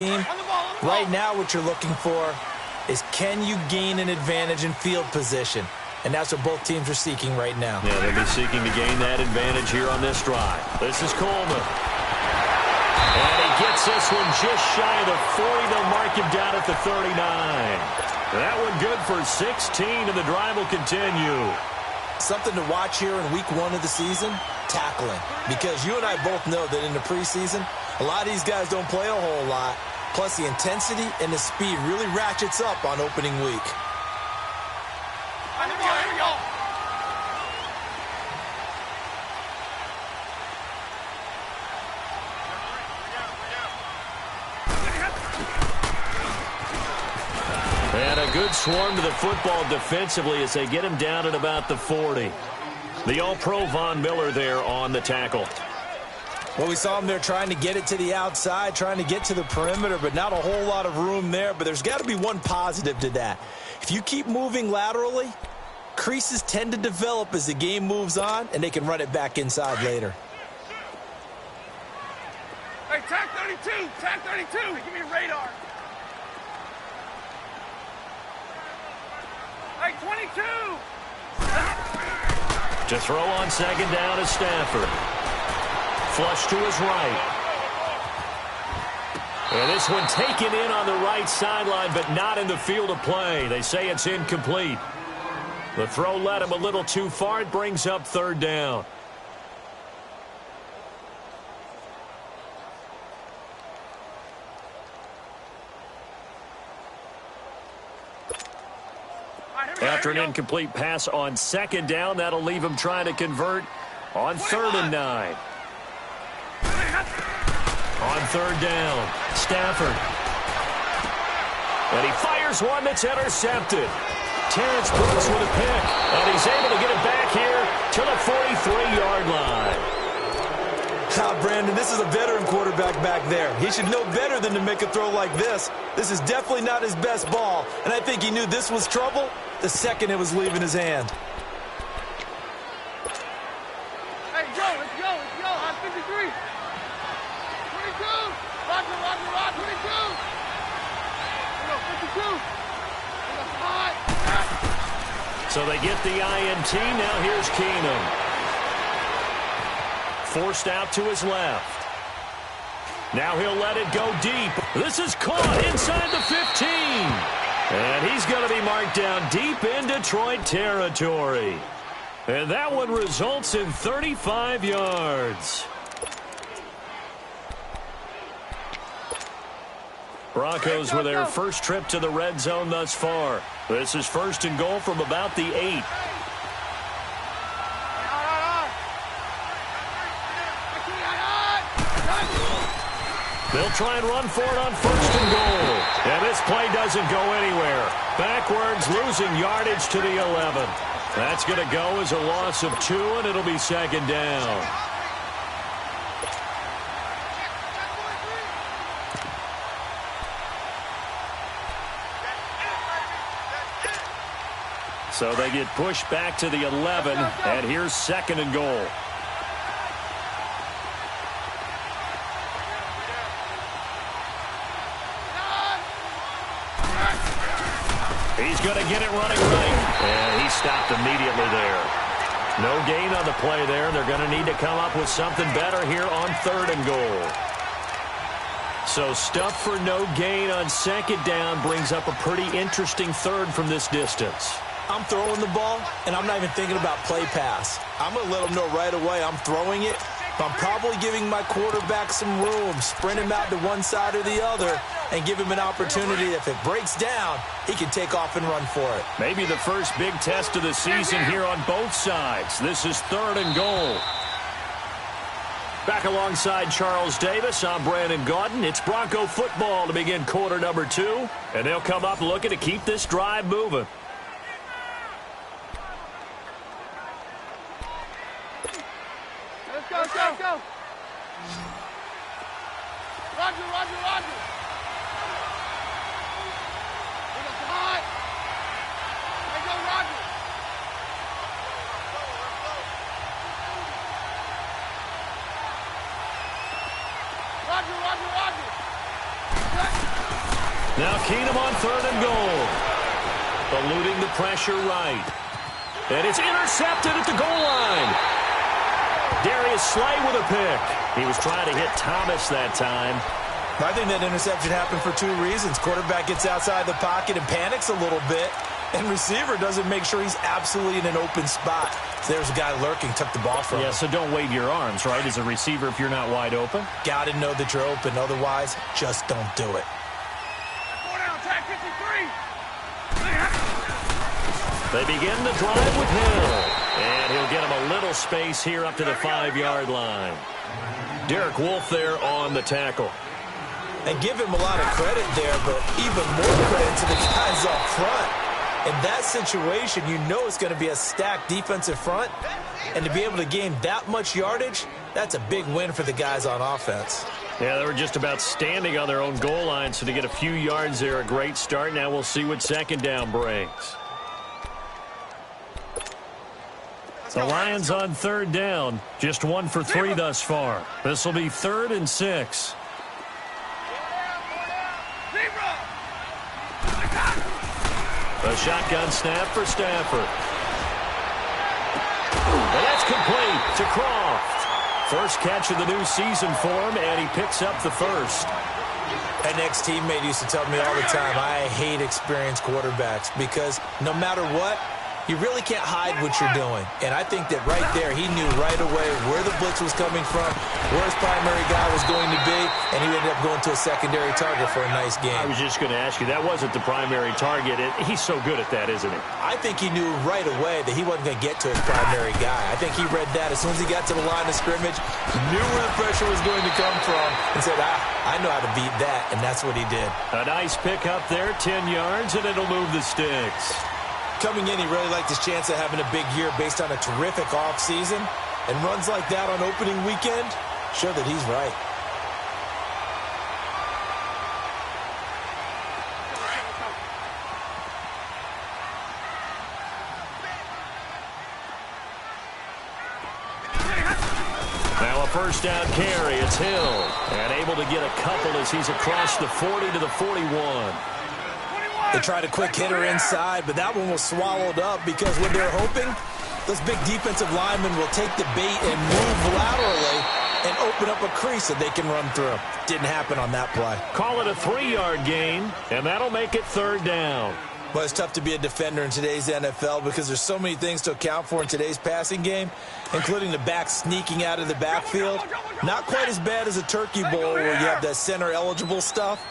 team. Right now, what you're looking for is, can you gain an advantage in field position? And that's what both teams are seeking right now. Yeah, they'll be seeking to gain that advantage here on this drive. This is Coleman. And he gets this one just shy of the 40. They'll mark him down at the 39. That one good for 16, and the drive will continue. Something to watch here in week 1 of the season, tackling. Because you and I both know that in the preseason, a lot of these guys don't play a whole lot. Plus, the intensity and the speed really ratchets up on opening week. Here we go. And a good swarm to the football defensively as they get him down at about the 40. The All-Pro Von Miller there on the tackle. Well, we saw him there trying to get it to the outside, trying to get to the perimeter, but not a whole lot of room there. But there's got to be one positive to that. If you keep moving laterally, creases tend to develop as the game moves on, and they can run it back inside later. Hey, tack 32, tack 32. Give me a radar. Hey, 22. To throw on second down is Stafford. Flush to his right. And this one taken in on the right sideline, but not in the field of play. They say it's incomplete. The throw led him a little too far. It brings up third down. After an incomplete pass on second down, that'll leave him trying to convert on 3rd and 9. On 3rd down, Stafford. And he fires one that's intercepted. Terrence Brooks with a pick, and he's able to get it back here to the 43-yard line. Brandon, this is a veteran quarterback back there. He should know better than to make a throw like this. This is definitely not his best ball, and I think he knew this was trouble the second it was leaving his hand. Hey, let's go. I'm 53. 22. Roger. 22. 52. So they get the INT. Now here's Keenum. Forced out to his left. Now he'll let it go deep. This is caught inside the 15. And he's going to be marked down deep in Detroit territory. And that one results in 35 yards. Broncos with their first trip to the red zone thus far. This is 1st and goal from about the 8. They'll try and run for it on 1st and goal. And this play doesn't go anywhere. Backwards, losing yardage to the 11. That's going to go as a loss of 2, and it'll be 2nd down. So they get pushed back to the 11, and here's 2nd and goal. He's going to get it running right. And he stopped immediately there. No gain on the play there. They're going to need to come up with something better here on 3rd and goal. So stuff for no gain on 2nd down brings up a pretty interesting 3rd from this distance. I'm throwing the ball, and I'm not even thinking about play pass. I'm going to let them know right away I'm throwing it, but I'm probably giving my quarterback some room, sprint him out to one side or the other, and give him an opportunity. If it breaks down, he can take off and run for it. Maybe the first big test of the season here on both sides. This is 3rd and goal. Back alongside Charles Davis, I'm Brandon Gaudin. It's Bronco football to begin quarter number 2, and they'll come up looking to keep this drive moving. Let's go. Roger. High. Hey, go, Roger. Roger. Now Keenum on 3rd and goal. Eluding the pressure right. And it's intercepted at the goal line. Darius Slay with a pick. He was trying to hit Thomas that time. I think that interception happened for 2 reasons. Quarterback gets outside the pocket and panics a little bit, and receiver doesn't make sure he's absolutely in an open spot. So there's a guy lurking, took the ball from him. Yeah, so don't wave your arms, right, as a receiver if you're not wide open. Got to know that you're open. Otherwise, just don't do it. They begin the drive with Hill, and he'll get him a little space here up to the 5-yard line. Derek Wolfe there on the tackle. And give him a lot of credit there, but even more credit to the guys up front. In that situation, you know it's going to be a stacked defensive front, and to be able to gain that much yardage, that's a big win for the guys on offense. Yeah, they were just about standing on their own goal line, so to get a few yards there, a great start. Now we'll see what 2nd down brings. The Lions on 3rd down, just 1 for 3 thus far. This will be 3rd and 6. A shotgun snap for Stafford. And that's complete to Croft. First catch of the new season for him, and he picks up the first. An ex-teammate used to tell me all the time, I hate experienced quarterbacks because no matter what, you really can't hide what you're doing. And I think that right there, he knew right away where the blitz was coming from, where his primary guy was going to be, and he ended up going to a secondary target for a nice game. I was just going to ask you, that wasn't the primary target. He's so good at that, isn't he? I think he knew right away that he wasn't going to get to his primary guy. I think he read that as soon as he got to the line of scrimmage, knew where the pressure was going to come from, and said, I know how to beat that, and that's what he did. A nice pick up there, 10 yards, and it'll move the sticks. Coming in, he really liked his chance of having a big year based on a terrific offseason. And runs like that on opening weekend show that he's right. Now a first down carry. It's Hill. And able to get a couple as he's across the 40 to the 41. They tried a quick hitter inside, but that one was swallowed up because when they're hoping, those big defensive linemen will take the bait and move laterally and open up a crease that they can run through. Didn't happen on that play. Call it a 3-yard gain, and that'll make it 3rd down. Well, it's tough to be a defender in today's NFL because there's so many things to account for in today's passing game, including the back sneaking out of the backfield. Not quite as bad as a turkey bowl where you have that center-eligible stuff,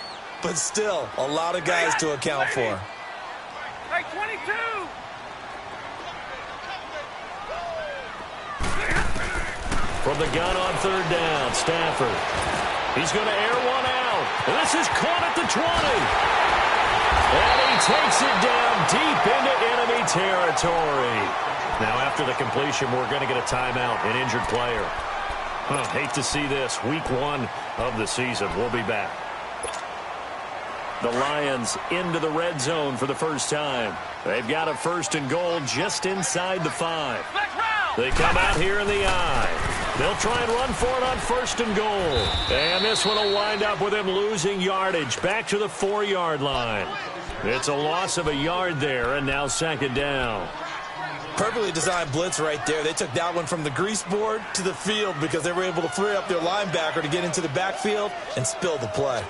but still a lot of guys to account for. Hey, 22! From the gun on 3rd down, Stafford. He's going to air one out. And this is caught at the 20. And he takes it down deep into enemy territory. Now, after the completion, we're going to get a timeout, an injured player. Hate to see this. Week 1 of the season. We'll be back. The Lions into the red zone for the first time. They've got a 1st and goal just inside the 5. They come out here in the eye. They'll try and run for it on 1st and goal. And this one will wind up with him losing yardage back to the 4-yard line. It's a loss of a yard there, and now 2nd down. Perfectly designed blitz right there. They took that one from the grease board to the field because they were able to free up their linebacker to get into the backfield and spill the play.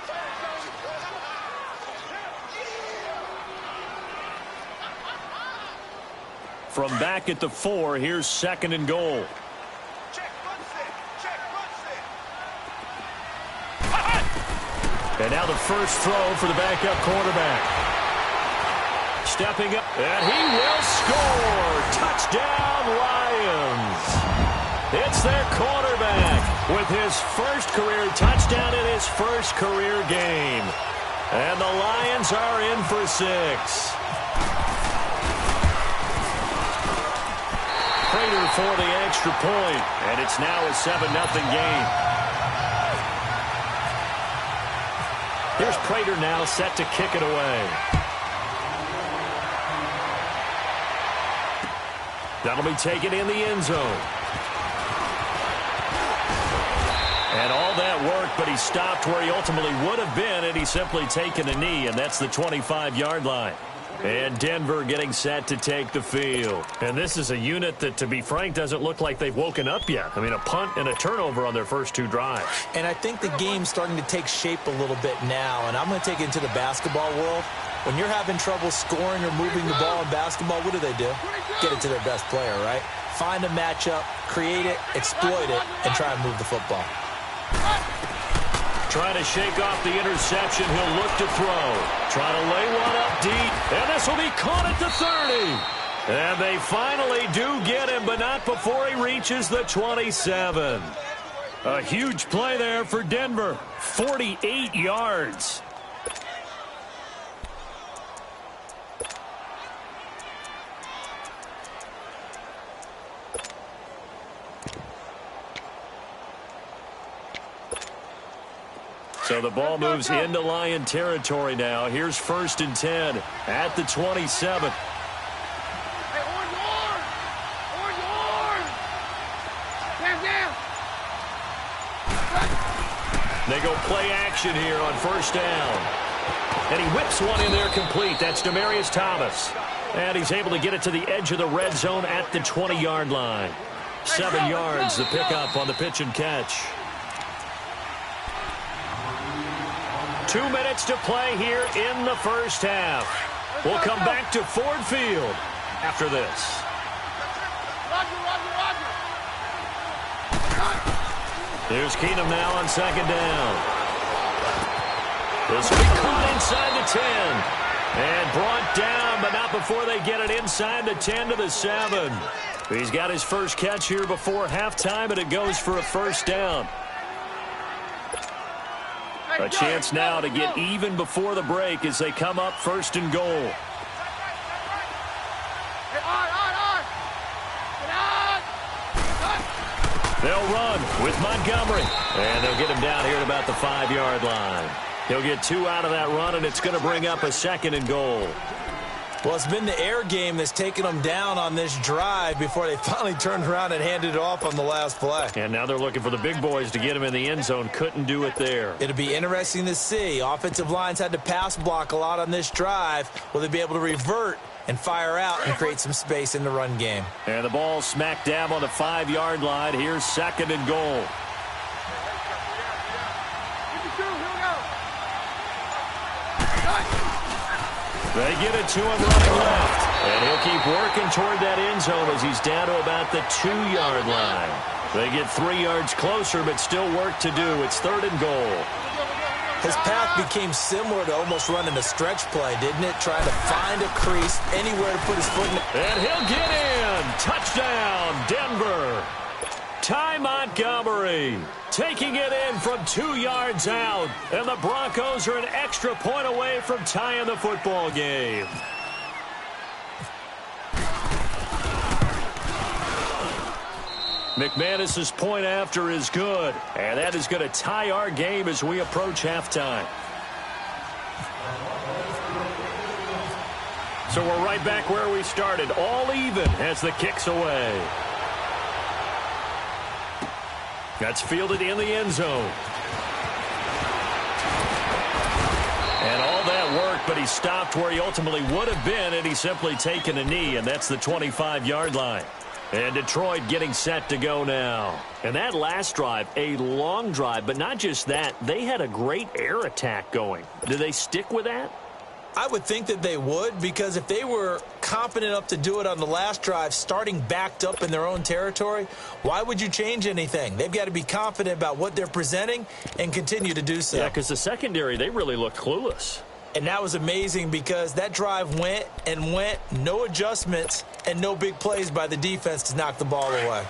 From back at the 4, here's 2nd and goal. And now the first throw for the backup quarterback. Stepping up, and he will score. Touchdown, Lions. It's their quarterback with his first career touchdown in his first career game. And the Lions are in for 6. Prater for the extra point, and it's now a 7-0 game. Here's Prater now set to kick it away. That'll be taken in the end zone. And all that work but he stopped where he ultimately would have been, and he's simply taken a knee, and that's the 25-yard line. And Denver getting set to take the field. And this is a unit that, to be frank, doesn't look like they've woken up yet. I mean, a punt and a turnover on their first two drives. And I think the game's starting to take shape a little bit now, and I'm going to take it into the basketball world. When you're having trouble scoring or moving the ball in basketball, what do? Get it to their best player, right? Find a matchup, create it, exploit it, and try and move the football. Trying to shake off the interception. He'll look to throw. Trying to lay one up deep. And this will be caught at the 30. And they finally do get him, but not before he reaches the 27. A huge play there for Denver. 48 yards. So the ball moves into Lion territory now. Here's 1st and 10 at the 27. Hey, on yours! On yours! Down. They go play action here on 1st down. And he whips one in there complete. That's Demaryius Thomas. And he's able to get it to the edge of the red zone at the 20-yard line. 7 yards the pickup on the pitch and catch. 2 minutes to play here in the first half. We'll come back to Ford Field after this. Here's Keenum now on 2nd down. This will be caught inside the 10. And brought down, but not before they get it inside the 10 to the 7. He's got his first catch here before halftime, and it goes for a 1st down. A chance now to get even before the break as they come up 1st and goal. They'll run with Montgomery. And they'll get him down here at about the 5-yard line. He'll get 2 out of that run, and it's going to bring up a 2nd and goal. Well, it's been the air game that's taken them down on this drive before they finally turned around and handed it off on the last play. And now they're looking for the big boys to get him in the end zone. Couldn't do it there. It'll be interesting to see. Offensive lines had to pass block a lot on this drive. Will they be able to revert and fire out and create some space in the run game? And the ball smack dab on the 5-yard line. Here's 2nd and goal. They get it to him running left. And he'll keep working toward that end zone as he's down to about the 2-yard line. They get 3 yards closer, but still work to do. It's 3rd and goal. His path became similar to almost running a stretch play, didn't it? Trying to find a crease, anywhere to put his foot in. And he'll get in. Touchdown, Denver. Ty Montgomery taking it in from 2 yards out. And the Broncos are an extra point away from tying the football game. McManus's point after is good. And that is going to tie our game as we approach halftime. So we're right back where we started. All even as the kick's away. That's fielded in the end zone. And all that work, but he stopped where he ultimately would have been, and he's simply taken a knee, and that's the 25-yard line. And Detroit getting set to go now. And that last drive, a long drive, but not just that. They had a great air attack going. Do they stick with that? I would think that they would, because if they were confident enough to do it on the last drive, starting backed up in their own territory, why would you change anything? They've got to be confident about what they're presenting and continue to do so. Yeah, because the secondary, they really look clueless. And that was amazing because that drive went and went, no adjustments and no big plays by the defense to knock the ball away.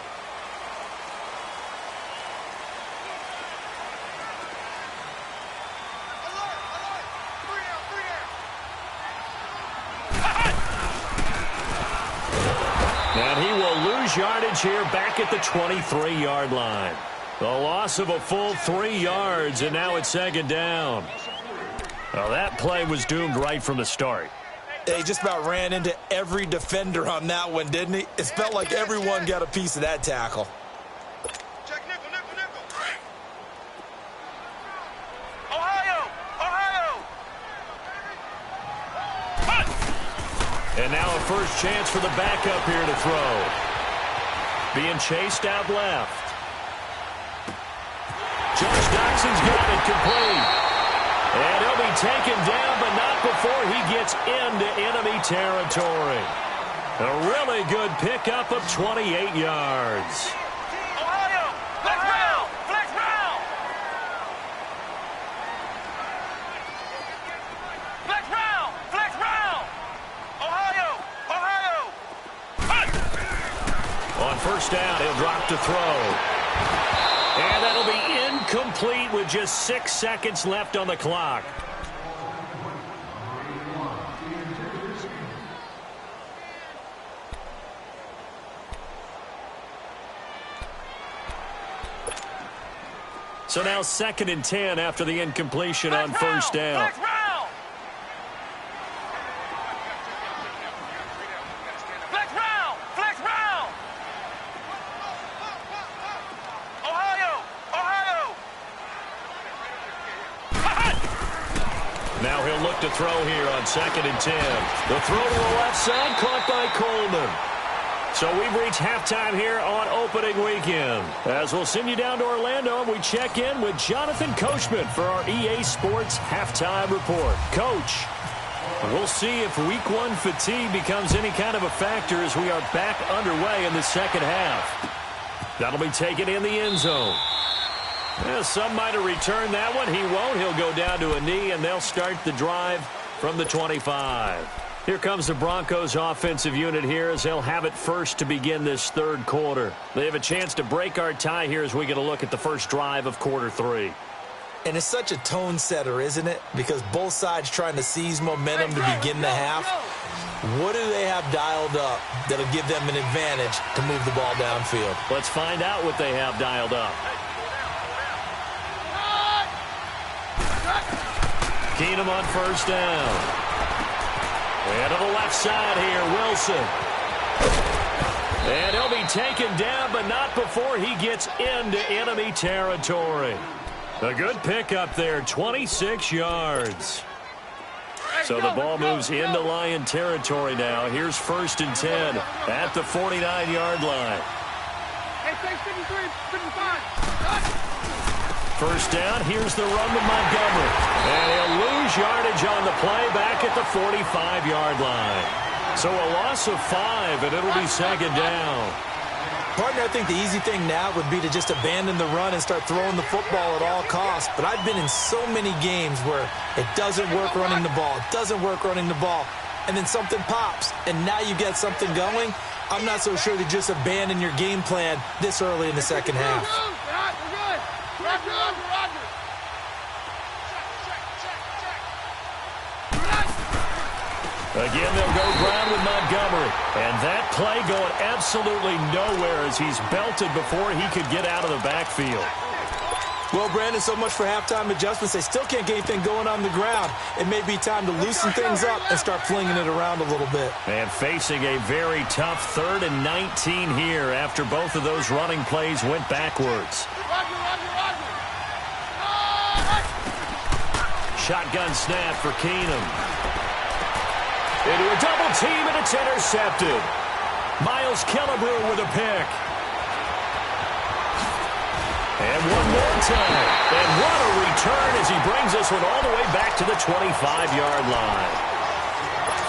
And he will lose yardage here back at the 23-yard line. The loss of a full 3 yards, and now it's 2nd down. Well, that play was doomed right from the start. He just about ran into every defender on that one, didn't he? It felt like everyone got a piece of that tackle. And now a first chance for the backup here to throw. Being chased out left. Josh Doxson's got it complete. And he'll be taken down, but not before he gets into enemy territory. A really good pickup of 28 yards. Ohio, flex round, flex round. Flex round, flex round. Ohio, Ohio. On first down, he'll drop to throw. And that'll be incomplete with just 6 seconds left on the clock. So now 2nd and 10 after the incompletion on first down. Flex round. Flex round, flex round. Ohio, Ohio. Now he'll look to throw here on 2nd and 10. The throw to the left side caught by Coleman. So we've reached halftime here on opening weekend. As we'll send you down to Orlando, and we check in with Jonathan Coachman for our EA Sports Halftime Report. Coach, we'll see if Week 1 fatigue becomes any kind of a factor as we are back underway in the second half. That'll be taken in the end zone. Yeah, some might have returned that one. He won't. He'll go down to a knee, and they'll start the drive from the 25. Here comes the Broncos offensive unit here as they'll have it first to begin this third quarter. They have a chance to break our tie here as we get a look at the first drive of quarter 3. And it's such a tone setter, isn't it? Because both sides trying to seize momentum to begin the half. What do they have dialed up that'll give them an advantage to move the ball downfield? Let's find out what they have dialed up. Keenum on first down. And to the left side here, Wilson. And he'll be taken down, but not before he gets into enemy territory. A good pickup there, 26 yards. So the ball moves into Lion territory now. Here's 1st and 10 at the 49-yard line. First down, here's the run to Montgomery. And he'll lose yardage on the play back at the 45-yard line. So a loss of 5, and it'll be 2nd down. Partner, I think the easy thing now would be to just abandon the run and start throwing the football at all costs. But I've been in so many games where it doesn't work running the ball. It doesn't work running the ball. And then something pops, and now you get something going. I'm not so sure to just abandon your game plan this early in the second half. Again, they'll go ground with Montgomery. And that play going absolutely nowhere as he's belted before he could get out of the backfield. Well, Brandon, so much for halftime adjustments. They still can't get anything going on the ground. It may be time to loosen things up and start flinging it around a little bit. And facing a very tough 3rd and 19 here after both of those running plays went backwards. Shotgun snap for Keenum. Into a double team, and it's intercepted. Miles Killebrew with a pick. And one more time. And what a return as he brings this one all the way back to the 25-yard line.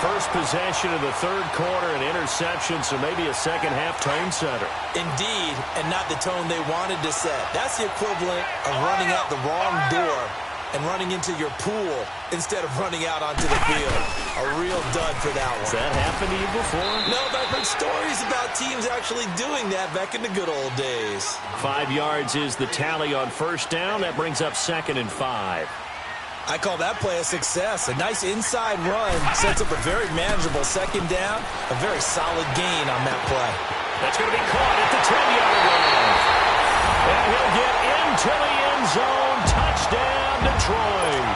First possession of the third quarter, an interception, so maybe a second-half tone setter. Indeed, and not the tone they wanted to set. That's the equivalent of running out the wrong door and running into your pool instead of running out onto the field. A real dud for that one. Has that happened to you before? No, but I've heard stories about teams actually doing that back in the good old days. 5 yards is the tally on first down. That brings up 2nd and 5. I call that play a success. A nice inside run sets up a very manageable second down. A very solid gain on that play. That's going to be caught at the 10-yard line. And he'll get into the end zone. Touchdown, Detroit.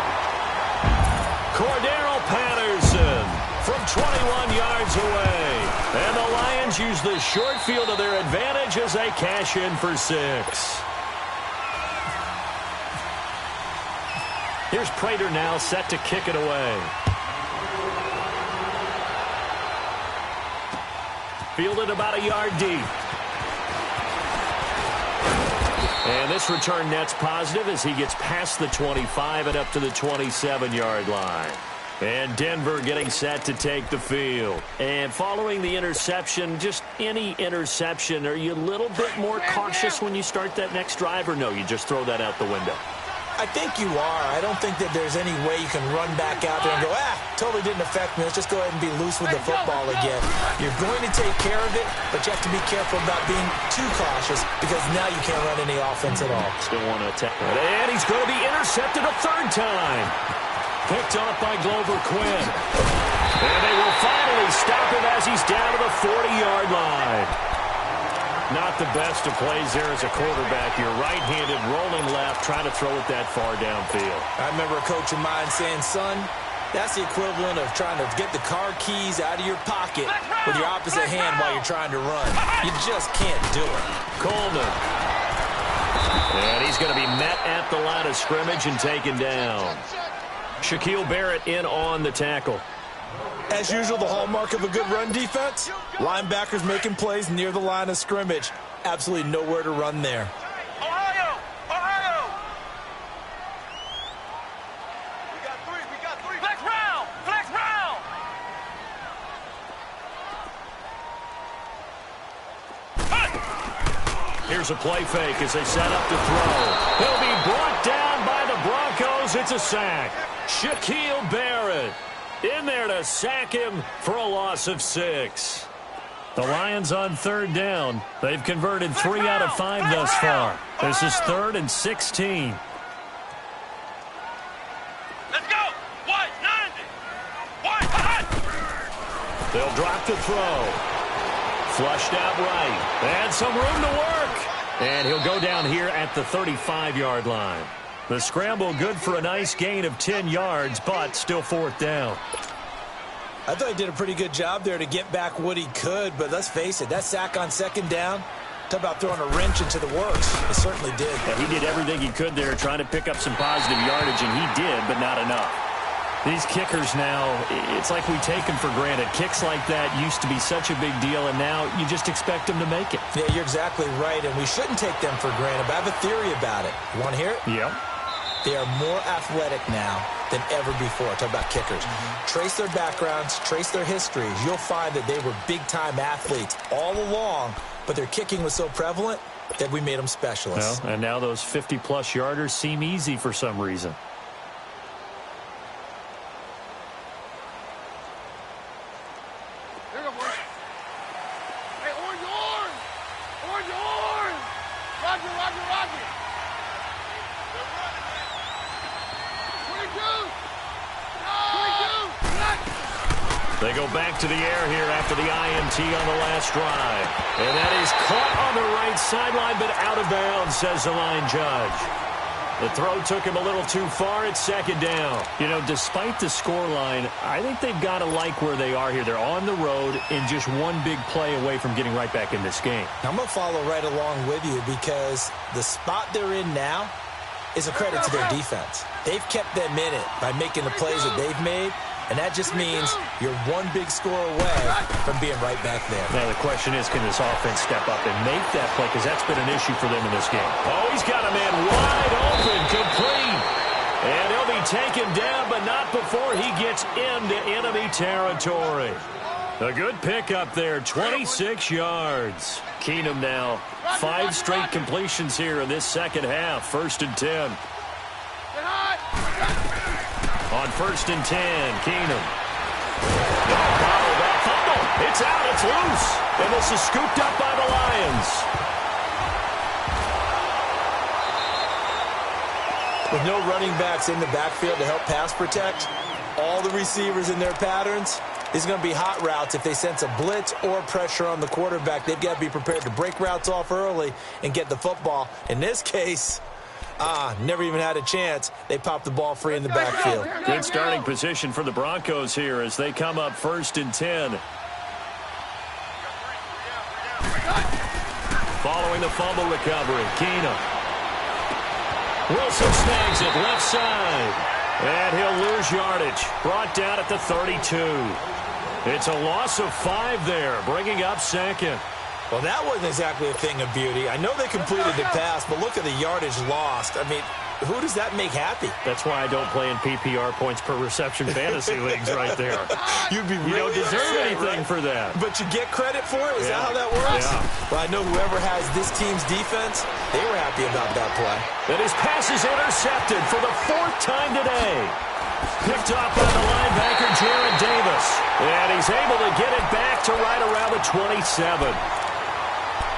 Cordero Patterson from 21 yards away. And the Lions use the short field to their advantage as they cash in for 6. Here's Prater now set to kick it away. Fielded about a yard deep. And this return net's positive as he gets past the 25 and up to the 27-yard line. And Denver getting set to take the field. And following the interception, just any interception, are you a little bit more cautious when you start that next drive, or no, you just throw that out the window? I think you are. I don't think that there's any way you can run back out there and go, totally didn't affect me. Let's just go ahead and be loose with the football again. You're going to take care of it, but you have to be careful about being too cautious because now you can't run any offense at all. Still want to attack. And he's going to be intercepted a third time. Picked off by Glover Quinn. And they will finally stop him as he's down to the 40-yard line. Not the best of plays there as a quarterback. You're right-handed, rolling left, trying to throw it that far downfield. I remember a coach of mine saying, son, that's the equivalent of trying to get the car keys out of your pocket with your opposite hand while you're trying to run. You just can't do it. Coleman. And he's going to be met at the line of scrimmage and taken down. Shaquille Barrett in on the tackle. As usual, the hallmark of a good run defense, linebackers making plays near the line of scrimmage. Absolutely nowhere to run there. Ohio! Ohio! We got three. Flex round! Flex round! Here's a play fake as they set up to throw. He'll be brought down by the Broncos. It's a sack. Shaquille Barrett in there to sack him for a loss of 6. The Lions on third down. They've converted 3 out of 5 thus far. This is 3rd and 16. Let's go! 190! 100! They'll drop the throw. Flushed out right. And some room to work. And he'll go down here at the 35-yard line. The scramble good for a nice gain of 10 yards, but still 4th down. I thought he did a pretty good job there to get back what he could, but let's face it, that sack on 2nd down, talk about throwing a wrench into the works. It certainly did. Yeah, he did everything he could there trying to pick up some positive yardage, and he did, but not enough. These kickers now, it's like we take them for granted. Kicks like that used to be such a big deal, and now you just expect them to make it. Yeah, you're exactly right, and we shouldn't take them for granted, but I have a theory about it. You want to hear it? Yeah. They are more athletic now than ever before. Talk about kickers. Trace their backgrounds, trace their histories. You'll find that they were big-time athletes all along, but their kicking was so prevalent that we made them specialists. Well, and now those 50-plus yarders seem easy for some reason. Here we go, boys. Hey, orange! Orange! Roger! 22! They go back to the air here after the INT on the last drive. And that is caught on the right sideline, but out of bounds, says the line judge. The throw took him a little too far. It's 2nd down. You know, despite the scoreline, I think they've got to like where they are here. They're on the road and just one big play away from getting right back in this game. I'm going to follow right along with you because the spot they're in now is a credit to their defense. They've kept them in it by making the plays that they've made, and that just means you're one big score away from being right back there. Now the question is, can this offense step up and make that play? Because that's been an issue for them in this game. Oh, he's got a man wide open, complete. And he'll be taken down, but not before he gets into enemy territory. A good pickup there, 26 yards. Keenum now, 5 straight completions here in this second half. 1st and 10. On 1st and 10, Keenum. Fumble. It's out. It's loose. And this is scooped up by the Lions. With no running backs in the backfield to help pass protect, all the receivers in their patterns, these are going to be hot routes. If they sense a blitz or pressure on the quarterback, they've got to be prepared to break routes off early and get the football. In this case, never even had a chance. They popped the ball free in the backfield. Good starting position for the Broncos here as they come up 1st and 10. Following the fumble recovery, Keenum. Wilson snags it left side. And he'll lose yardage. Brought down at the 32. It's a loss of 5 there, bringing up second. Well, that wasn't exactly a thing of beauty. I know they completed the pass, but look at the yardage lost. I mean, who does that make happy? That's why I don't play in PPR points per reception fantasy leagues right there. You don't deserve anything for that. But you get credit for it? Is that how that works? Yeah. Well, I know whoever has this team's defense, they were happy about that play. And his pass is intercepted for the 4th time today. Picked off by the linebacker, Jared Davis. And he's able to get it back to right around the 27.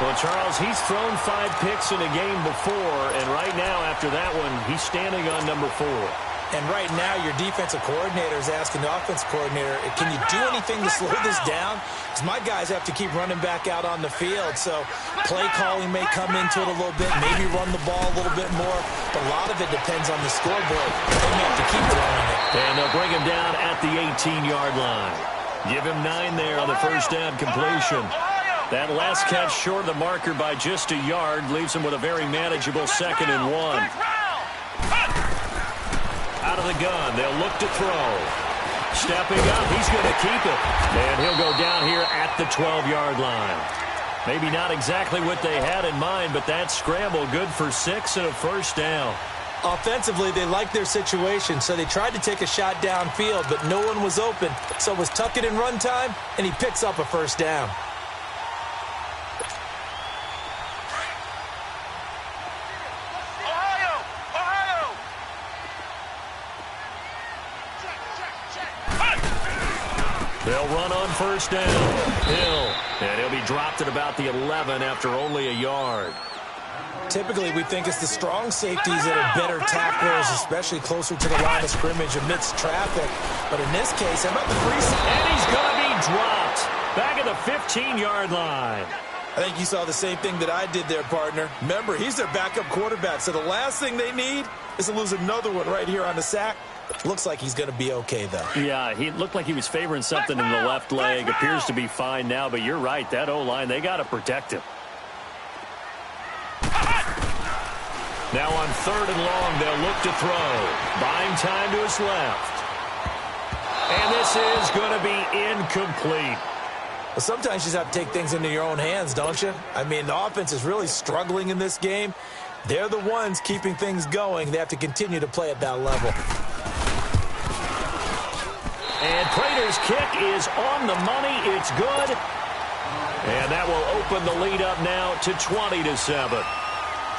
Well, Charles, he's thrown 5 picks in a game before, and right now, after that one, he's standing on number 4. And right now, your defensive coordinator is asking the offensive coordinator, can you do anything to slow this down? Because my guys have to keep running back out on the field, so play calling may come into it a little bit, maybe run the ball a little bit more, but a lot of it depends on the scoreboard. They may have to keep throwing it. And they'll bring him down at the 18-yard line. Give him 9 there on the first down completion. That last catch short of the marker by just a yard leaves him with a very manageable 2nd and 1. Out of the gun, they'll look to throw. Stepping up, he's going to keep it. And he'll go down here at the 12-yard line. Maybe not exactly what they had in mind, but that scramble good for 6 and a first down. Offensively, they liked their situation, so they tried to take a shot downfield, but no one was open. So it was tuck it in run time, and he picks up a first down. They'll run on first down. Hill. And he'll be dropped at about the 11 after only a yard. Typically, we think it's the strong safeties that are better tacklers, especially closer to the line of scrimmage amidst traffic. But in this case, how about the free safety? And he's going to be dropped back at the 15-yard line. I think you saw the same thing that I did there, partner. Remember, he's their backup quarterback, so the last thing they need is to lose another one right here on the sack. Looks like he's going to be okay, though. Yeah, he looked like he was favoring something in the left leg. Appears to be fine now, but you're right. That O-line, they got to protect him. Now on 3rd and long, they'll look to throw. Buying time to his left. And this is going to be incomplete. Well, sometimes you just have to take things into your own hands, don't you? I mean, the offense is really struggling in this game. They're the ones keeping things going. They have to continue to play at that level. And Prater's kick is on the money. It's good. And that will open the lead up now to 20-7.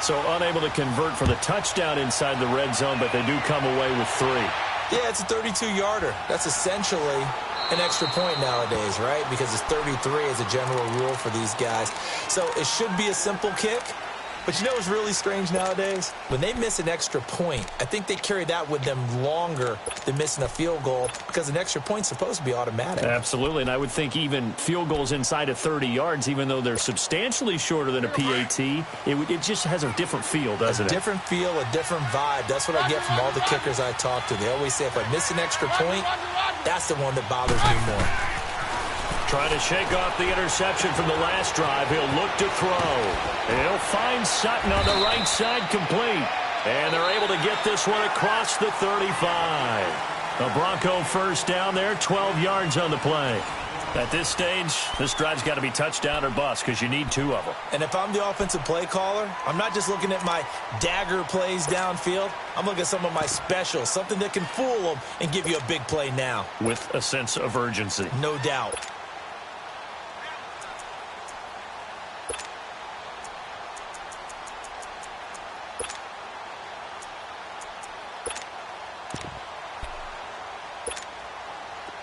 So unable to convert for the touchdown inside the red zone, but they do come away with 3. Yeah, it's a 32-yarder. That's essentially an extra point nowadays, right? Because it's 33 as a general rule for these guys. So it should be a simple kick. But you know what's really strange nowadays? When they miss an extra point, I think they carry that with them longer than missing a field goal because an extra point's supposed to be automatic. Absolutely, and I would think even field goals inside of 30 yards, even though they're substantially shorter than a PAT, it just has a different feel, doesn't it? A different feel, a different vibe. That's what I get from all the kickers I talk to. They always say if I miss an extra point, that's the one that bothers me more. Trying to shake off the interception from the last drive. He'll look to throw. And he'll find Sutton on the right side complete. And they're able to get this one across the 35. A Bronco first down there, 12 yards on the play. At this stage, this drive's got to be touchdown or bust because you need 2 of them. And if I'm the offensive play caller, I'm not just looking at my dagger plays downfield. I'm looking at some of my specials, something that can fool them and give you a big play now. With a sense of urgency. No doubt.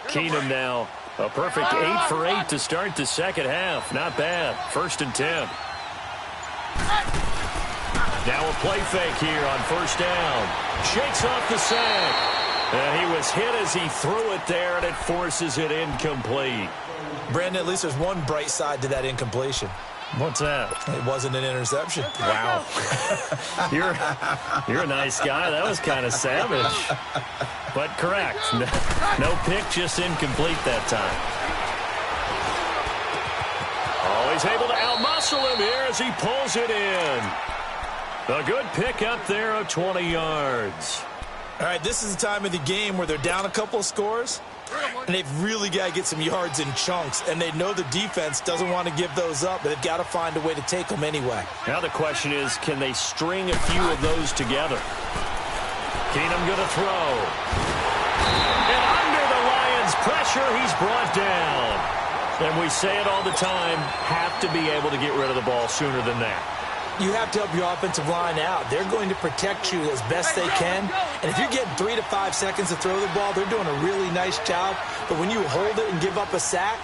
Keenum now, a perfect 8 for 8 to start the second half. Not bad. 1st and 10. Now a play fake here on first down. Shakes off the sack. And he was hit as he threw it there, and it forces it incomplete. Brandon, at least there's one bright side to that incompletion. What's that? It wasn't an interception. Wow. You're a nice guy. That was kind of savage. But correct. No pick, just incomplete that time. Always able to outmuscle him here as he pulls it in. A good pick up there of 20 yards. All right, this is the time of the game where they're down a couple of scores, and they've really got to get some yards in chunks, and they know the defense doesn't want to give those up, but they've got to find a way to take them anyway. Now the question is, can they string a few of those together? Keenum going to throw. And under the Lions' pressure, he's brought down. And we say it all the time, have to be able to get rid of the ball sooner than that. You have to help your offensive line out. They're going to protect you as best they can. And if you're getting 3 to 5 seconds to throw the ball, they're doing a really nice job. But when you hold it and give up a sack,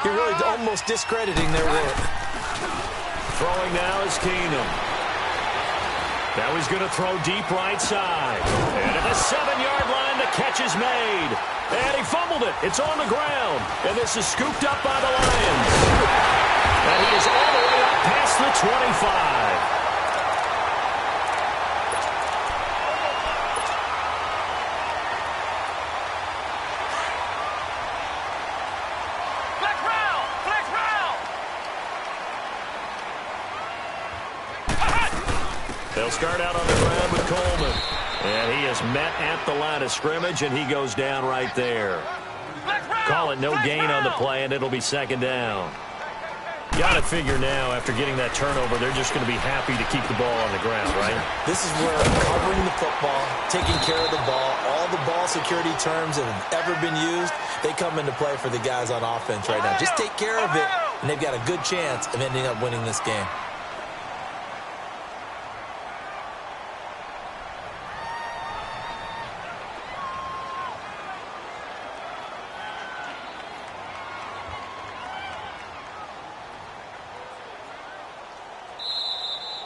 you're really almost discrediting their work. Throwing now is Keenum. Now he's going to throw deep right side. And at the 7-yard line, the catch is made. And he fumbled it. It's on the ground. And this is scooped up by the Lions. And he is all the way up past the 25. They'll start out on the ground with Coleman. And he is met at the line of scrimmage, and he goes down right there. Call it no gain on the play, and it'll be second down. Got to figure now, after getting that turnover, they're just going to be happy to keep the ball on the ground, right? This is where covering the football, taking care of the ball, all the ball security terms that have ever been used, they come into play for the guys on offense right now. Just take care of it, and they've got a good chance of ending up winning this game.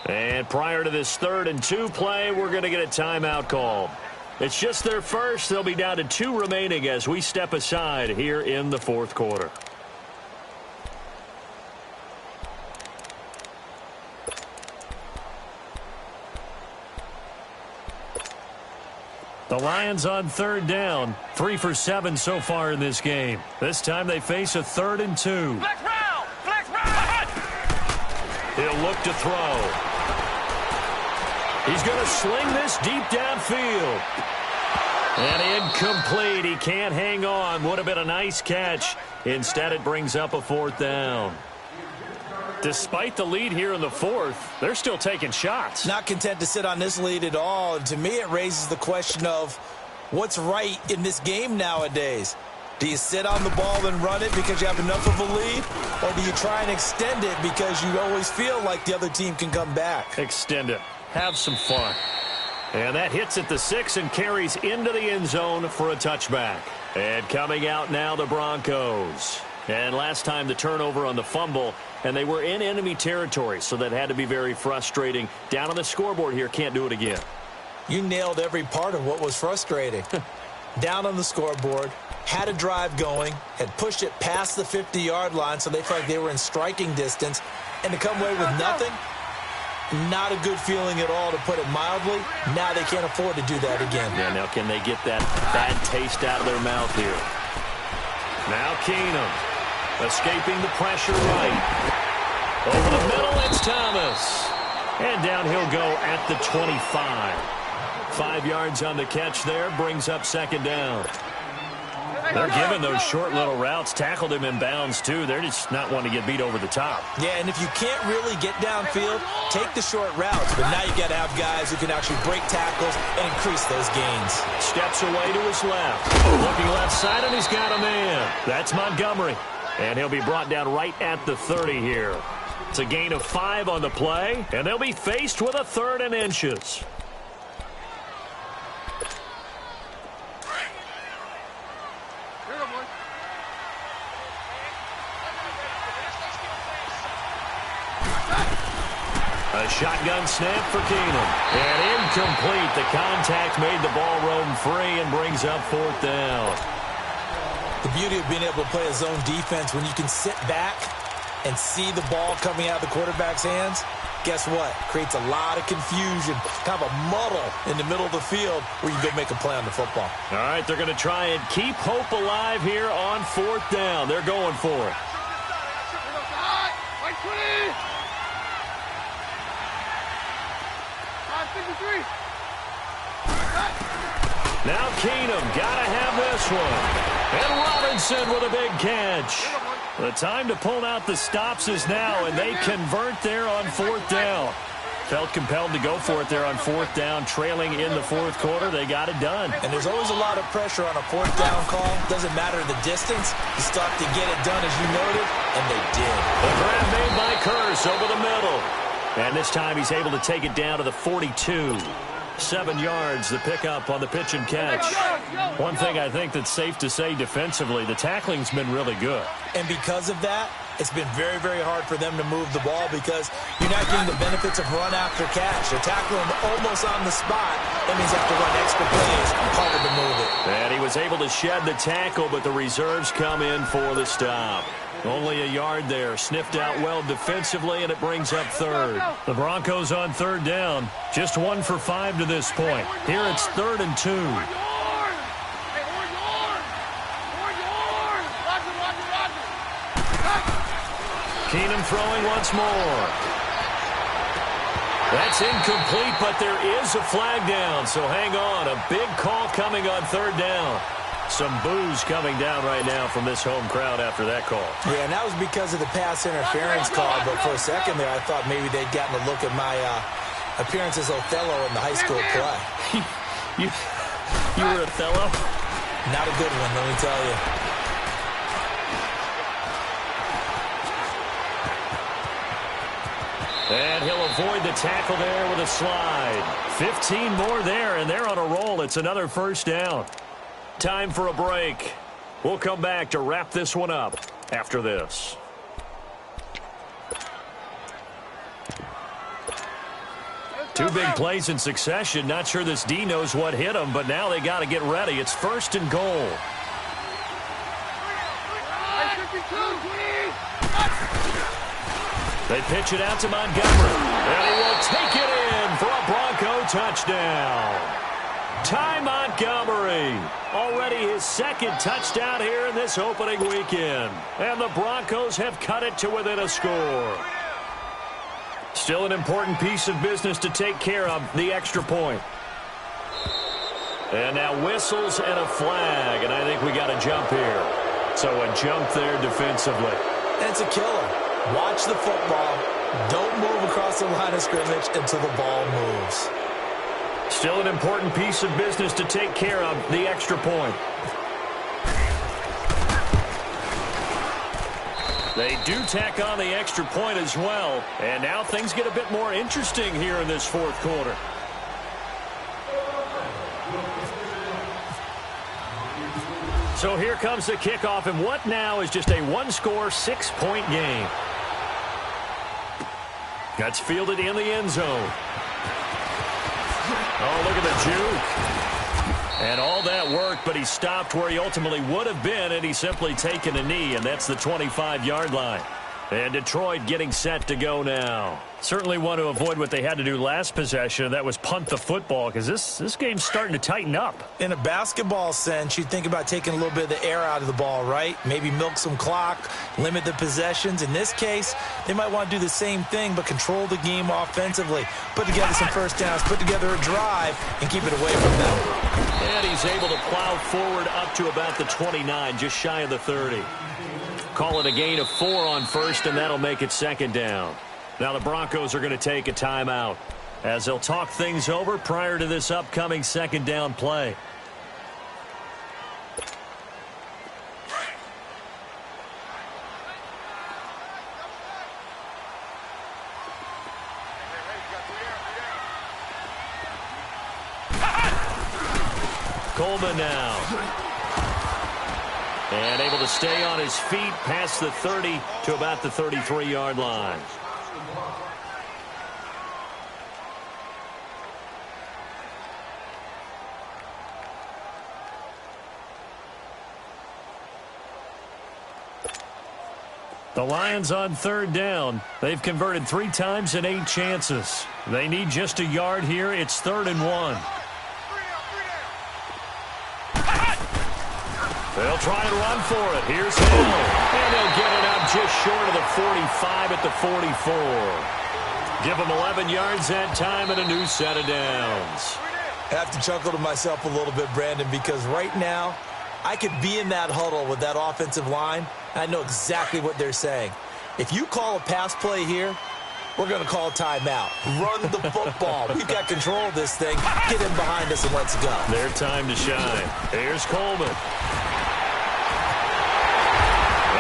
And prior to this 3rd and 2 play, we're going to get a timeout called. It's just their first. They'll be down to 2 remaining as we step aside here in the 4th quarter. The Lions on 3rd down, 3 for 7 so far in this game. This time they face a 3rd and 2. He'll look to throw. He's going to sling this deep downfield. And incomplete. He can't hang on. Would have been a nice catch. Instead, it brings up a 4th down. Despite the lead here in the 4th, they're still taking shots. Not content to sit on this lead at all. And to me, it raises the question of what's right in this game nowadays. Do you sit on the ball and run it because you have enough of a lead? Or do you try and extend it because you always feel like the other team can come back? Extend it. Have some fun. And that hits at the 6 and carries into the end zone for a touchback. And coming out now, the Broncos. And last time the turnover on the fumble, and they were in enemy territory, so that had to be very frustrating. Down on the scoreboard here, can't do it again. You nailed every part of what was frustrating. Down on the scoreboard, had a drive going, had pushed it past the 50-yard line, so they felt like they were in striking distance, and to come away with nothing, not a good feeling at all, to put it mildly. Now they can't afford to do that again. Yeah, now can they get that bad taste out of their mouth here? Now Keenum, escaping the pressure right. Over the middle, it's Thomas. And down he'll go at the 25. 5 yards on the catch there, brings up second down. They're giving those short little routes. Tackled him in bounds, too. They're just not wanting to get beat over the top. Yeah, and if you can't really get downfield, take the short routes. But now you got to have guys who can actually break tackles and increase those gains. Steps away to his left. Looking left side, and he's got a man. That's Montgomery. And he'll be brought down right at the 30 here. It's a gain of 5 on the play, and they'll be faced with a 3rd and inches. A shotgun snap for Keenum. And incomplete. The contact made the ball roam free and brings up 4th down. The beauty of being able to play a zone defense, when you can sit back and see the ball coming out of the quarterback's hands, guess what? Creates a lot of confusion, kind of a muddle in the middle of the field where you can go make a play on the football. All right, they're going to try and keep hope alive here on 4th down. They're going for it. Now Keenum got to have this one. And Robinson with a big catch. The time to pull out the stops is now, and they convert there on 4th down. Felt compelled to go for it there on 4th down, trailing in the 4th quarter. They got it done. And there's always a lot of pressure on a 4th down call. Doesn't matter the distance. You start to get it done, as you noted, and they did. The grab made by Curse over the middle. And this time he's able to take it down to the 42. 7 yards, the pickup on the pitch and catch. One thing I think that's safe to say defensively, the tackling's been really good. And because of that, it's been very, very hard for them to move the ball because you're not getting the benefits of run after catch. They're tackling almost on the spot. That means you have to run extra plays, harder to move it. And he was able to shed the tackle, but the reserves come in for the stop. Only a yard there. Sniffed out well defensively, and it brings up 3rd. The Broncos on 3rd down. Just 1 for 5 to this point. Here it's 3rd and 2. Keenum throwing once more. That's incomplete, but there is a flag down, so hang on. A big call coming on 3rd down. Some boos coming down right now from this home crowd after that call. Yeah, and that was because of the pass interference call, but for a second there I thought maybe they'd gotten a look at my appearance as Othello in the high school play. You were Othello? Not a good one, let me tell you. And he'll avoid the tackle there with a slide. 15 more there, and they're on a roll. It's another 1st down. Time for a break. We'll come back to wrap this one up after this. Two big plays in succession. Not sure this D knows what hit him, but now they got to get ready. It's 1st and goal. They pitch it out to Montgomery. And he will take it in for a Bronco touchdown. Ty Montgomery, already his 2nd touchdown here in this opening weekend. And the Broncos have cut it to within a score. Still an important piece of business to take care of, the extra point. And now whistles and a flag, and I think we got a jump here. So a jump there defensively. And it's a killer. Watch the football. Don't move across the line of scrimmage until the ball moves. Still an important piece of business to take care of, the extra point. They do tack on the extra point as well. And now things get a bit more interesting here in this 4th quarter. So here comes the kickoff, and what now is just a 1-score, 6-point game. That's fielded in the end zone. Oh, look at the juke. And all that worked, but he stopped where he ultimately would have been, and he's simply taken a knee, and that's the 25-yard line. And Detroit getting set to go now. Certainly want to avoid what they had to do last possession, that was punt the football, because this game's starting to tighten up. In a basketball sense, you think about taking a little bit of the air out of the ball, right? Maybe milk some clock, limit the possessions. In this case, they might want to do the same thing, but control the game offensively. Put together some 1st downs, put together a drive, and keep it away from them. And he's able to plow forward up to about the 29, just shy of the 30. Call it a gain of 4 on 1st, and that'll make it 2nd down. Now the Broncos are going to take a timeout as they'll talk things over prior to this upcoming 2nd down play. Coleman now. And able to stay on his feet past the 30 to about the 33-yard line. The Lions on 3rd down. They've converted 3 times in 8 chances. They need just a yard here. It's 3rd and 1. They'll try and run for it. Here's Hill. And they'll get it out just short of the 45 at the 44. Give them 11 yards that time and a new set of downs. I have to chuckle to myself a little bit, Brandon, because right now I could be in that huddle with that offensive line, and I know exactly what they're saying. If you call a pass play here, we're going to call a timeout. Run the football. We've got control of this thing. Get in behind us and let's go. Their time to shine. Here's Coleman.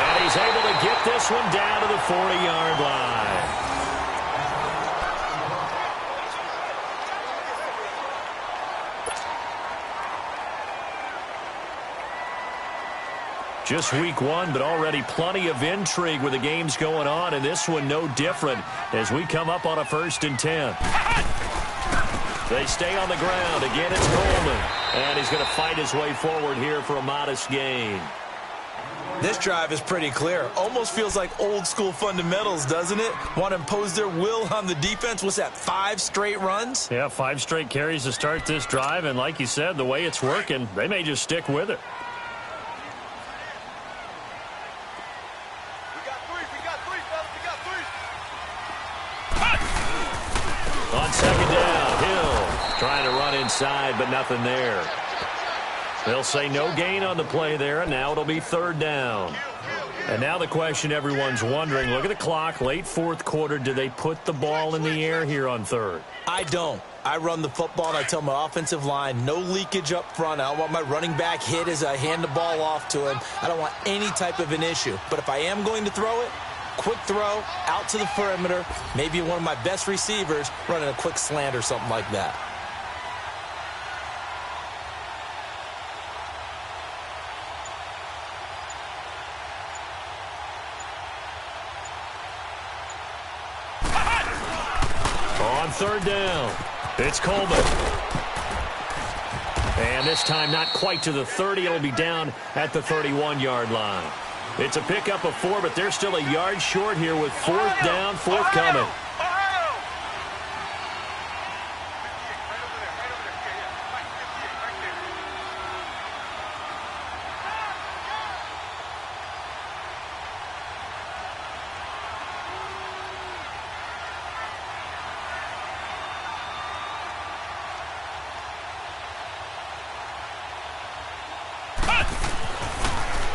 And he's able to get this one down to the 40-yard line. Just week one, but already plenty of intrigue with the games going on, and this one no different as we come up on a 1st and 10. They stay on the ground. Again, it's Coleman, and he's going to fight his way forward here for a modest gain. This drive is pretty clear. Almost feels like old school fundamentals, doesn't it? Want to impose their will on the defense. What's that, 5 straight runs? Yeah, 5 straight carries to start this drive, and like you said, the way it's working, they may just stick with it. On 2nd down, Hill trying to run inside, but nothing there. They'll say no gain on the play there, and now it'll be 3rd down. And now the question everyone's wondering, look at the clock, late 4th quarter, do they put the ball in the air here on 3rd? I don't. I run the football, and I tell my offensive line, no leakage up front. I don't want my running back hit as I hand the ball off to him. I don't want any type of an issue. But if I am going to throw it, quick throw, out to the perimeter, maybe one of my best receivers running a quick slant or something like that. On 3rd down, it's Coleman. And this time not quite to the 30. It'll be down at the 31-yard line. It's a pickup of 4, but they're still a yard short here with 4th down, forthcoming.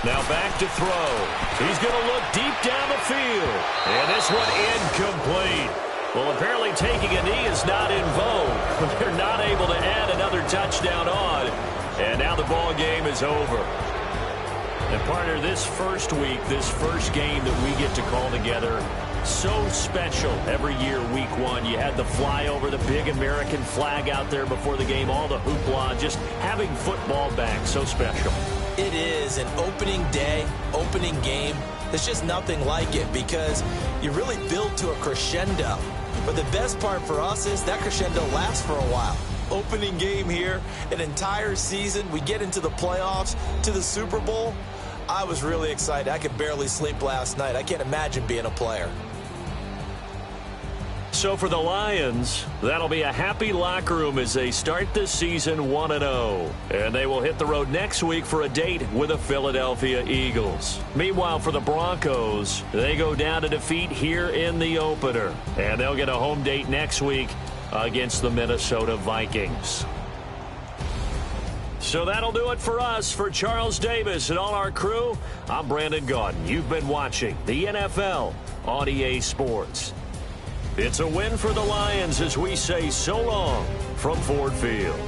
Now back to throw. He's going to look deep down the field. And this one incomplete. Well, apparently taking a knee is not in vogue. They're not able to add another touchdown on. And now the ball game is over. And partner, this first week, this first game that we get to call together, so special every year, week one. You had the flyover, the big American flag out there before the game, all the hoopla, just having football back, so special. It is an opening day, opening game. There's just nothing like it because you really build to a crescendo. But the best part for us is that crescendo lasts for a while. Opening game here, an entire season. We get into the playoffs, to the Super Bowl. I was really excited. I could barely sleep last night. I can't imagine being a player. So for the Lions, that'll be a happy locker room as they start this season 1-0. And they will hit the road next week for a date with the Philadelphia Eagles. Meanwhile, for the Broncos, they go down to defeat here in the opener. And they'll get a home date next week against the Minnesota Vikings. So that'll do it for us. For Charles Davis and all our crew, I'm Brandon Gaudin. You've been watching the NFL on EA Sports. It's a win for the Lions as we say so long from Ford Field.